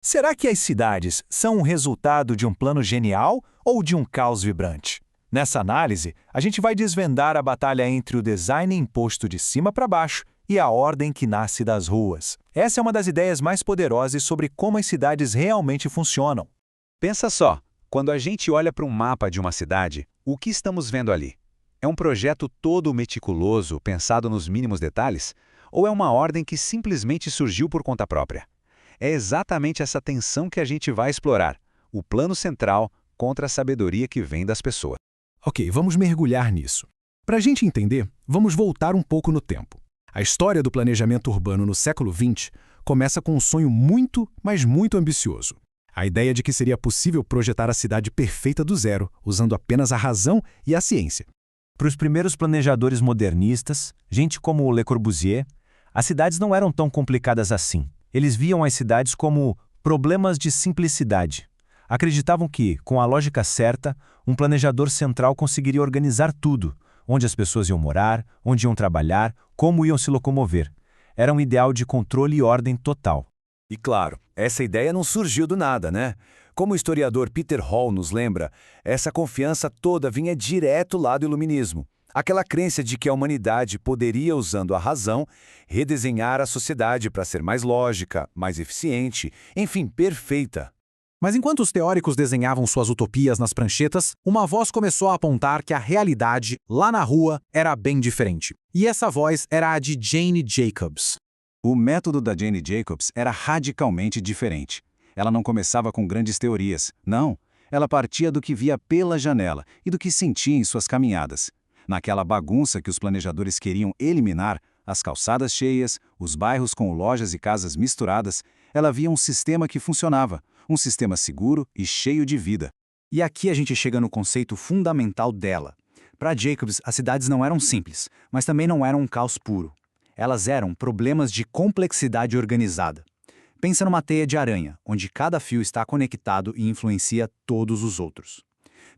Será que as cidades são um resultado de um plano genial ou de um caos vibrante? Nessa análise, a gente vai desvendar a batalha entre o design imposto de cima para baixo e a ordem que nasce das ruas. Essa é uma das ideias mais poderosas sobre como as cidades realmente funcionam. Pensa só, quando a gente olha para um mapa de uma cidade, o que estamos vendo ali? É um projeto todo meticuloso, pensado nos mínimos detalhes? Ou é uma ordem que simplesmente surgiu por conta própria? É exatamente essa tensão que a gente vai explorar, o plano central contra a sabedoria que vem das pessoas. Ok, vamos mergulhar nisso. Para a gente entender, vamos voltar um pouco no tempo. A história do planejamento urbano no século XX começa com um sonho muito, mas muito ambicioso. A ideia de que seria possível projetar a cidade perfeita do zero, usando apenas a razão e a ciência. Para os primeiros planejadores modernistas, gente como o Le Corbusier, as cidades não eram tão complicadas assim. Eles viam as cidades como problemas de simplicidade. Acreditavam que, com a lógica certa, um planejador central conseguiria organizar tudo, onde as pessoas iam morar, onde iam trabalhar, como iam se locomover. Era um ideal de controle e ordem total. E claro, essa ideia não surgiu do nada, né? Como o historiador Peter Hall nos lembra, essa confiança toda vinha direto lá do Iluminismo. Aquela crença de que a humanidade poderia, usando a razão, redesenhar a sociedade para ser mais lógica, mais eficiente, enfim, perfeita. Mas enquanto os teóricos desenhavam suas utopias nas pranchetas, uma voz começou a apontar que a realidade, lá na rua, era bem diferente. E essa voz era a de Jane Jacobs. O método da Jane Jacobs era radicalmente diferente. Ela não começava com grandes teorias, não. Ela partia do que via pela janela e do que sentia em suas caminhadas. Naquela bagunça que os planejadores queriam eliminar, as calçadas cheias, os bairros com lojas e casas misturadas, ela via um sistema que funcionava, um sistema seguro e cheio de vida. E aqui a gente chega no conceito fundamental dela. Para Jacobs, as cidades não eram simples, mas também não eram um caos puro. Elas eram problemas de complexidade organizada. Pensa numa teia de aranha, onde cada fio está conectado e influencia todos os outros.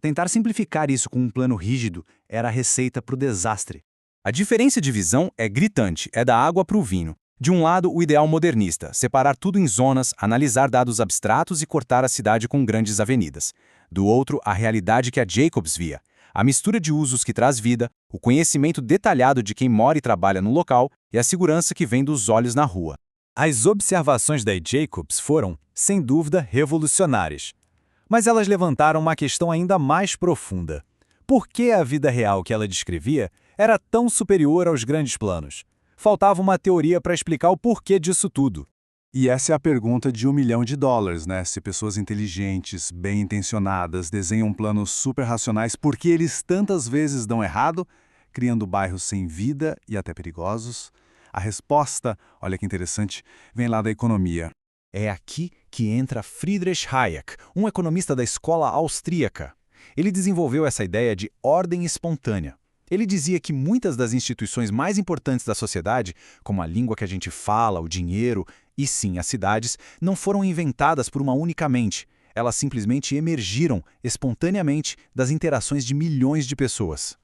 Tentar simplificar isso com um plano rígido era a receita para o desastre. A diferença de visão é gritante, é da água para o vinho. De um lado, o ideal modernista, separar tudo em zonas, analisar dados abstratos e cortar a cidade com grandes avenidas. Do outro, a realidade que a Jacobs via. A mistura de usos que traz vida, o conhecimento detalhado de quem mora e trabalha no local e a segurança que vem dos olhos na rua. As observações da Jacobs foram, sem dúvida, revolucionárias. Mas elas levantaram uma questão ainda mais profunda. Por que a vida real que ela descrevia era tão superior aos grandes planos? Faltava uma teoria para explicar o porquê disso tudo. E essa é a pergunta de $1 milhão, né? Se pessoas inteligentes, bem-intencionadas, desenham planos super racionais, por que eles tantas vezes dão errado, criando bairros sem vida e até perigosos? A resposta, olha que interessante, vem lá da economia. É aqui que entra Friedrich Hayek, um economista da escola austríaca. Ele desenvolveu essa ideia de ordem espontânea. Ele dizia que muitas das instituições mais importantes da sociedade, como a língua que a gente fala, o dinheiro e sim as cidades, não foram inventadas por uma única mente. Elas simplesmente emergiram espontaneamente das interações de milhões de pessoas.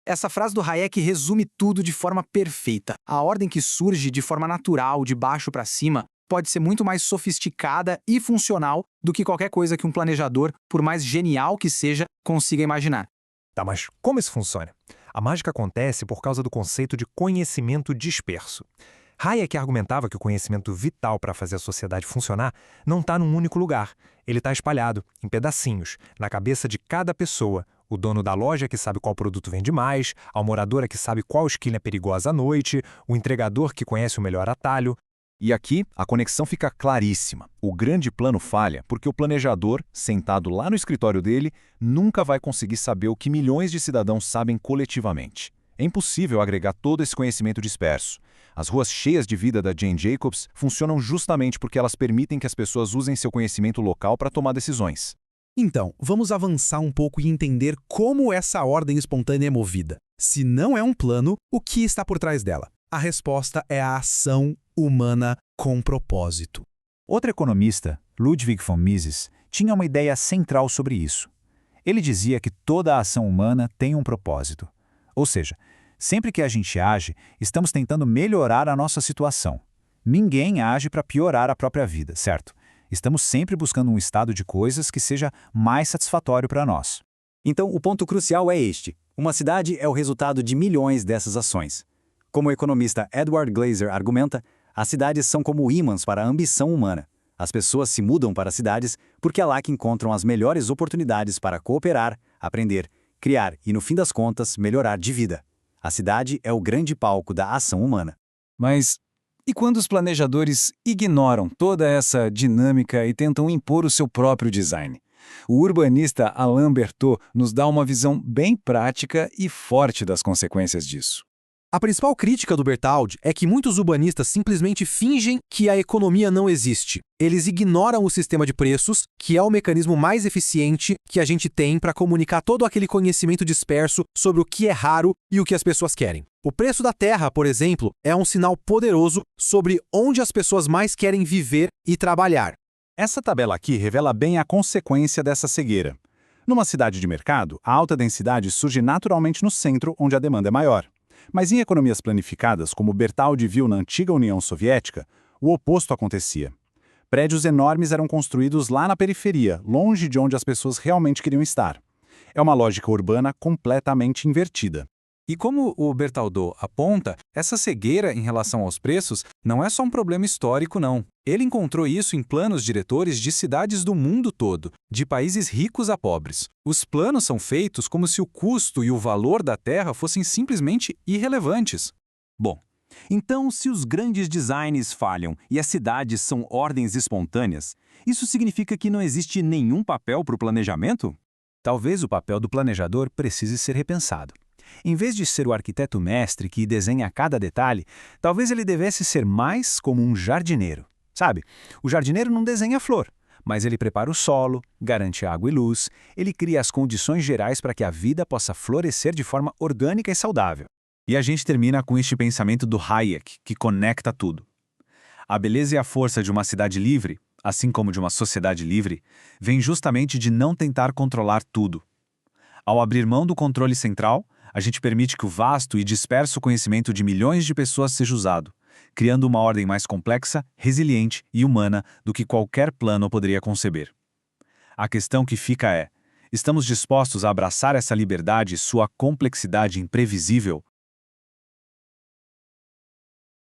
Essa frase do Hayek resume tudo de forma perfeita. A ordem que surge de forma natural, de baixo para cima, pode ser muito mais sofisticada e funcional do que qualquer coisa que um planejador, por mais genial que seja, consiga imaginar. Tá, mas como isso funciona? A mágica acontece por causa do conceito de conhecimento disperso. Hayek argumentava que o conhecimento vital para fazer a sociedade funcionar não está num único lugar. Ele está espalhado, em pedacinhos, na cabeça de cada pessoa. O dono da loja que sabe qual produto vende mais, a moradora que sabe qual esquina é perigosa à noite, o entregador que conhece o melhor atalho. E aqui, a conexão fica claríssima. O grande plano falha porque o planejador, sentado lá no escritório dele, nunca vai conseguir saber o que milhões de cidadãos sabem coletivamente. É impossível agregar todo esse conhecimento disperso. As ruas cheias de vida da Jane Jacobs funcionam justamente porque elas permitem que as pessoas usem seu conhecimento local para tomar decisões. Então, vamos avançar um pouco e entender como essa ordem espontânea é movida. Se não é um plano, o que está por trás dela? A resposta é a ação humana com propósito. Outro economista, Ludwig von Mises, tinha uma ideia central sobre isso. Ele dizia que toda a ação humana tem um propósito. Ou seja, sempre que a gente age, estamos tentando melhorar a nossa situação. Ninguém age para piorar a própria vida, certo? Estamos sempre buscando um estado de coisas que seja mais satisfatório para nós. Então, o ponto crucial é este. Uma cidade é o resultado de milhões dessas ações. Como o economista Edward Glaeser argumenta, as cidades são como ímãs para a ambição humana. As pessoas se mudam para cidades porque é lá que encontram as melhores oportunidades para cooperar, aprender, criar e, no fim das contas, melhorar de vida. A cidade é o grande palco da ação humana. Mas e quando os planejadores ignoram toda essa dinâmica e tentam impor o seu próprio design? O urbanista Alain Berthaud nos dá uma visão bem prática e forte das consequências disso. A principal crítica do Berthaud é que muitos urbanistas simplesmente fingem que a economia não existe. Eles ignoram o sistema de preços, que é o mecanismo mais eficiente que a gente tem para comunicar todo aquele conhecimento disperso sobre o que é raro e o que as pessoas querem. O preço da terra, por exemplo, é um sinal poderoso sobre onde as pessoas mais querem viver e trabalhar. Essa tabela aqui revela bem a consequência dessa cegueira. Numa cidade de mercado, a alta densidade surge naturalmente no centro, onde a demanda é maior. Mas em economias planificadas, como Berthaud viu na antiga União Soviética, o oposto acontecia. Prédios enormes eram construídos lá na periferia, longe de onde as pessoas realmente queriam estar. É uma lógica urbana completamente invertida. E como o Berthaud aponta, essa cegueira em relação aos preços não é só um problema histórico, não. Ele encontrou isso em planos diretores de cidades do mundo todo, de países ricos a pobres. Os planos são feitos como se o custo e o valor da terra fossem simplesmente irrelevantes. Bom, então se os grandes designs falham e as cidades são ordens espontâneas, isso significa que não existe nenhum papel para o planejamento? Talvez o papel do planejador precise ser repensado. Em vez de ser o arquiteto mestre que desenha cada detalhe, talvez ele devesse ser mais como um jardineiro. Sabe, o jardineiro não desenha a flor, mas ele prepara o solo, garante água e luz, ele cria as condições gerais para que a vida possa florescer de forma orgânica e saudável. E a gente termina com este pensamento do Hayek, que conecta tudo. A beleza e a força de uma cidade livre, assim como de uma sociedade livre, vem justamente de não tentar controlar tudo. Ao abrir mão do controle central, a gente permite que o vasto e disperso conhecimento de milhões de pessoas seja usado, criando uma ordem mais complexa, resiliente e humana do que qualquer plano poderia conceber. A questão que fica é: estamos dispostos a abraçar essa liberdade e sua complexidade imprevisível,